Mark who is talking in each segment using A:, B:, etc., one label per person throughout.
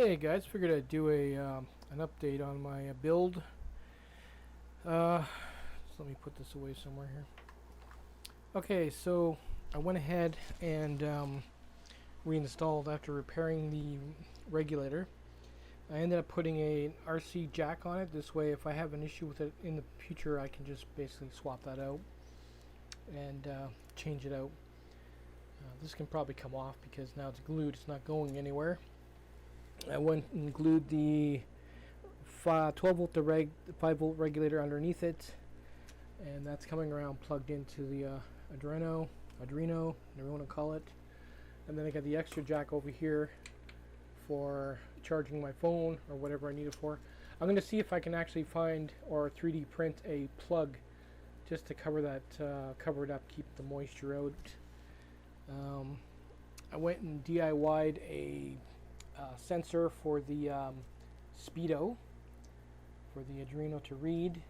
A: Hey guys, figured I'd do an update on my build. Just let me put this away somewhere here. Okay, so I went ahead and reinstalled after repairing the regulator. I ended up putting a RC jack on it. This way, if I have an issue with it in the future, I can just basically swap that out and change it out. This can probably come off because now it's glued. It's not going anywhere. I went and glued the 12 volt to 5 volt regulator underneath it, and that's coming around plugged into the Arduino, whatever you want to call it. And then I got the extra jack over here for charging my phone or whatever I need it for. I'm going to see if I can actually find or 3D print a plug just to cover that, cover it up, keep the moisture out. I went and DIY'd a sensor for the speedo for the Arduino to read,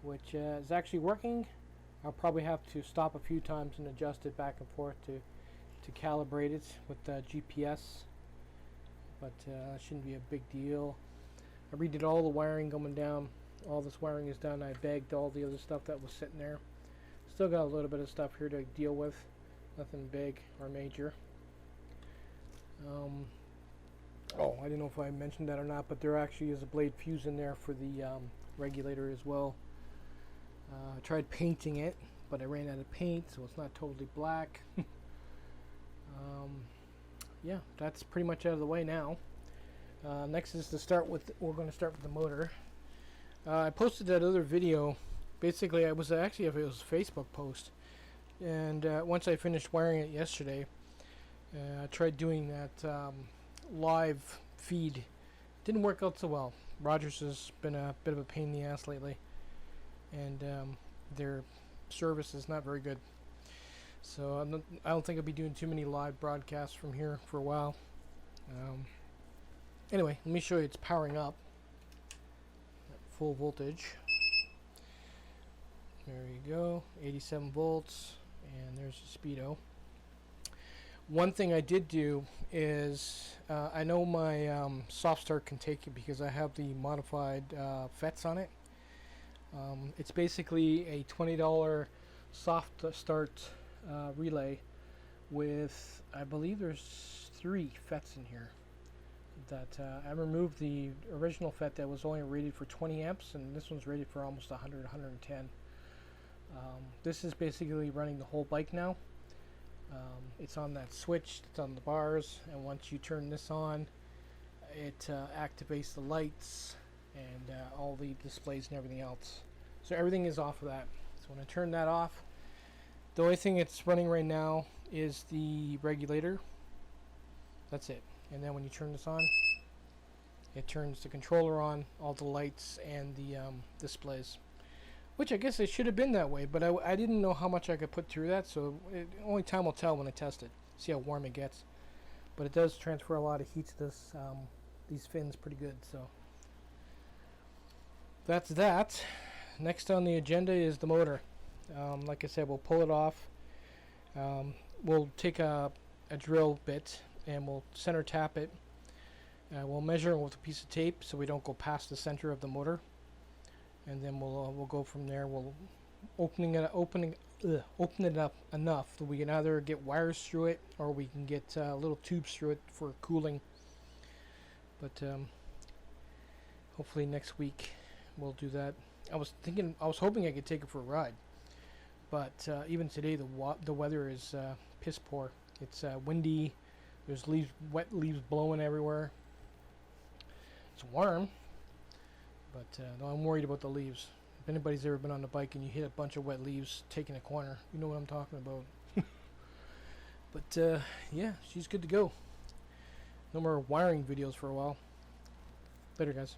A: which is actually working. I'll probably have to stop a few times and adjust it back and forth to calibrate it with the GPS, but shouldn't be a big deal. I redid all the wiring going down. All this wiring is done. I bagged all the other stuff that was sitting there. Still got a little bit of stuff here to deal with. Nothing big or major. Oh, I didn't know if I mentioned that or not, but there actually is a blade fuse in there for the regulator as well. I tried painting it, but I ran out of paint, so it's not totally black. Yeah, that's pretty much out of the way now. Next is to start with. We're going to start with the motor. I posted that other video. Basically, it was a Facebook post, and once I finished wiring it yesterday, I tried doing that live feed. Didn't work out so well. Rogers has been a bit of a pain in the ass lately, and their service is not very good. So I don't think I'll be doing too many live broadcasts from here for a while. Anyway, let me show you it's powering up at full voltage. There you go, 87 volts, and there's the speedo. One thing I did do is I know my soft start can take it because I have the modified FETs on it. It's basically a $20 soft start relay with, I believe there's 3 FETs in here. That I removed the original FET that was only rated for 20 amps, and this one's rated for almost 100, 110. This is basically running the whole bike now. It's on that switch, it's on the bars, and once you turn this on, it activates the lights and all the displays and everything else. So everything is off of that. So when I turn that off, the only thing it's running right now is the regulator. That's it. And then when you turn this on, it turns the controller on, all the lights and the displays. Which I guess it should have been that way, but I didn't know how much I could put through that, so only time will tell when I test it, see how warm it gets. But it does transfer a lot of heat to this these fins pretty good. So that's that. Next on the agenda is the motor. Like I said, we'll pull it off. We'll take a drill bit and we'll center tap it. We'll measure it with a piece of tape so we don't go past the center of the motor. And then we'll go from there. We'll open it up enough that we can either get wires through it or we can get little tubes through it for cooling. But hopefully next week we'll do that. I was hoping I could take it for a ride, but even today the weather is piss poor. It's windy. There's wet leaves blowing everywhere. It's warm. But no, I'm worried about the leaves. If anybody's ever been on the bike and you hit a bunch of wet leaves taking a corner, you know what I'm talking about. But yeah, she's good to go. No more wiring videos for a while. Later, guys.